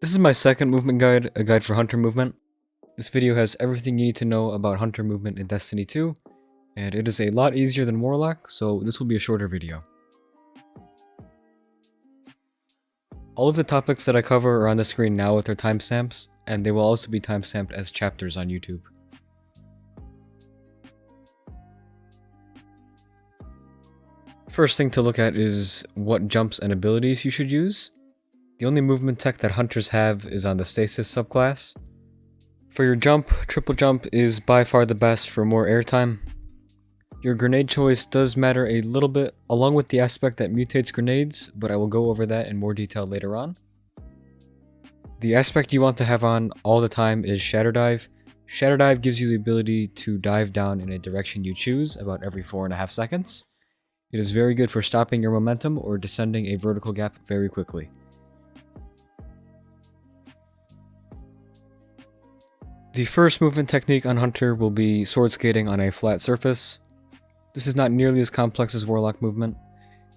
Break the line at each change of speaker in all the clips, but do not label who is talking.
This is my second movement guide, a guide for Hunter movement. This video has everything you need to know about Hunter movement in Destiny 2, and it is a lot easier than Warlock, so this will be a shorter video. All of the topics that I cover are on the screen now with their timestamps, and they will also be timestamped as chapters on YouTube. First thing to look at is what jumps and abilities you should use. The only movement tech that Hunters have is on the Stasis subclass. For your jump, triple jump is by far the best for more airtime. Your grenade choice does matter a little bit, along with the aspect that mutates grenades, but I will go over that in more detail later on. The aspect you want to have on all the time is Shatter Dive. Shatter Dive gives you the ability to dive down in a direction you choose about every 4.5 seconds. It is very good for stopping your momentum or descending a vertical gap very quickly. The first movement technique on Hunter will be sword skating on a flat surface. This is not nearly as complex as Warlock movement.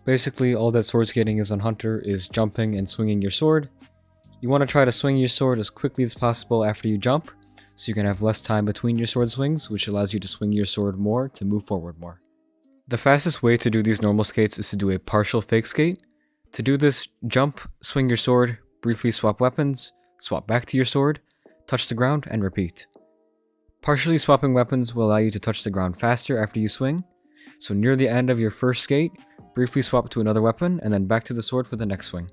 Basically, all that sword skating is on Hunter is jumping and swinging your sword. You want to try to swing your sword as quickly as possible after you jump, so you can have less time between your sword swings, which allows you to swing your sword more to move forward more. The fastest way to do these normal skates is to do a partial fake skate. To do this, jump, swing your sword, briefly swap weapons, swap back to your sword, touch the ground, and repeat. Partially swapping weapons will allow you to touch the ground faster after you swing, so near the end of your first skate, briefly swap to another weapon, and then back to the sword for the next swing.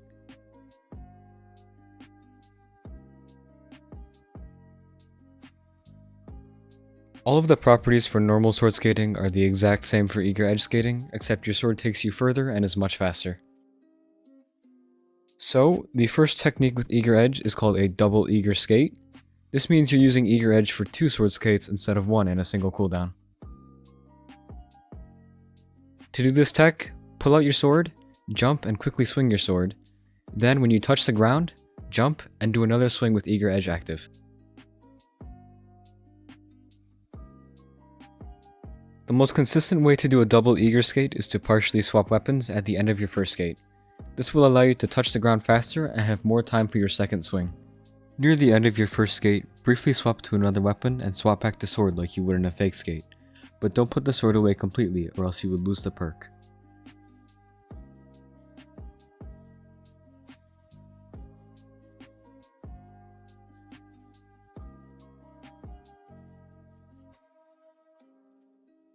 All of the properties for normal sword skating are the exact same for eager edge skating, except your sword takes you further and is much faster. So, the first technique with eager edge is called a double eager skate. This means you're using eager edge for 2 sword skates instead of 1 in a single cooldown. To do this tech, pull out your sword, jump and quickly swing your sword. Then when you touch the ground, jump and do another swing with eager edge active. The most consistent way to do a double eager skate is to partially swap weapons at the end of your first skate. This will allow you to touch the ground faster and have more time for your second swing. Near the end of your first skate, briefly swap to another weapon and swap back the sword like you would in a fake skate, but don't put the sword away completely or else you would lose the perk.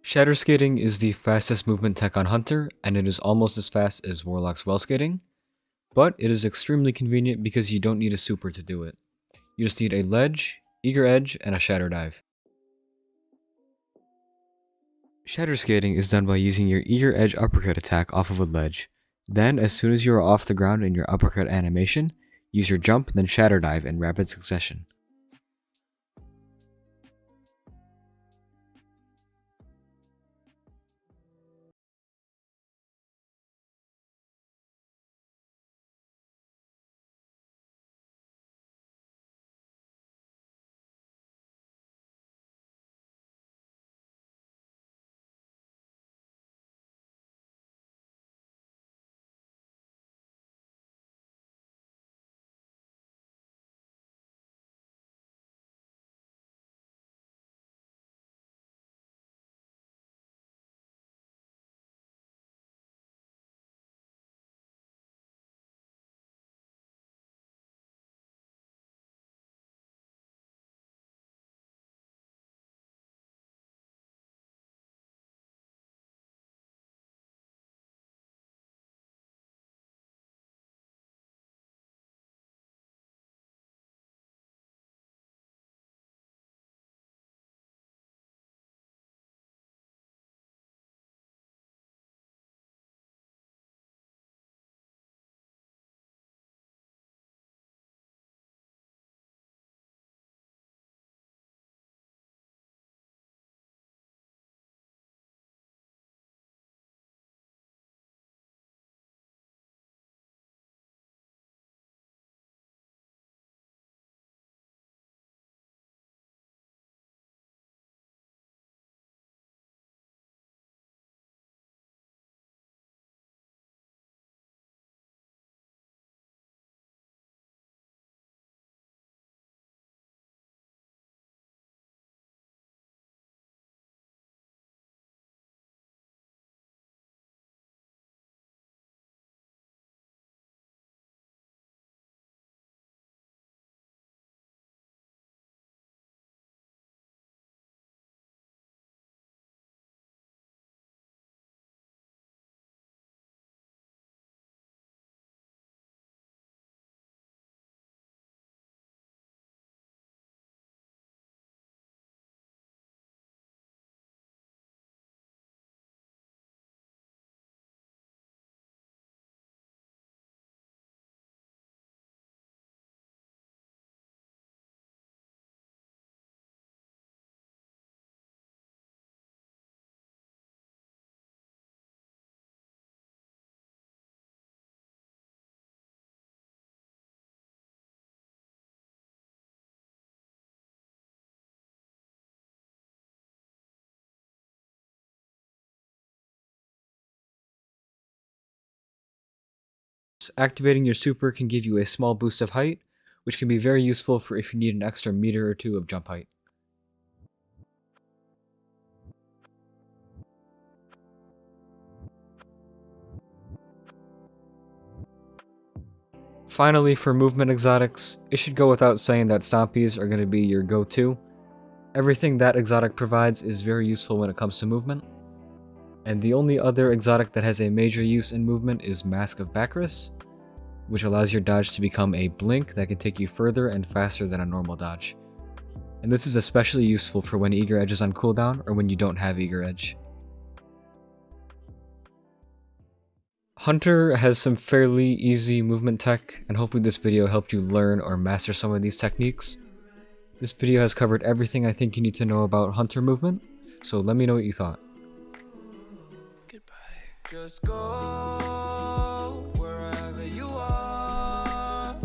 Shatter Skating is the fastest movement tech on Hunter, and it is almost as fast as Warlock's Well Skating, but it is extremely convenient because you don't need a super to do it. You just need a ledge, eager edge, and a shatter dive. Shatter Skating is done by using your eager edge uppercut attack off of a ledge. Then, as soon as you are off the ground in your uppercut animation, use your jump, then shatter dive in rapid succession. Activating your super can give you a small boost of height, which can be very useful for if you need an extra meter or two of jump height. Finally, for movement exotics, it should go without saying that Stompies are going to be your go-to. Everything that exotic provides is very useful when it comes to movement. And the only other exotic that has a major use in movement is Mask of Bacchus, which allows your dodge to become a blink that can take you further and faster than a normal dodge. And this is especially useful for when Eager Edge is on cooldown or when you don't have Eager Edge. Hunter has some fairly easy movement tech, and hopefully this video helped you learn or master some of these techniques. This video has covered everything I think you need to know about Hunter movement, so let me know what you thought.
Goodbye. Just go wherever you are.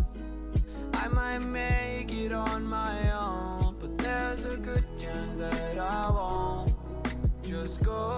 I might make it on my own, but there's a good chance that I won't. Just go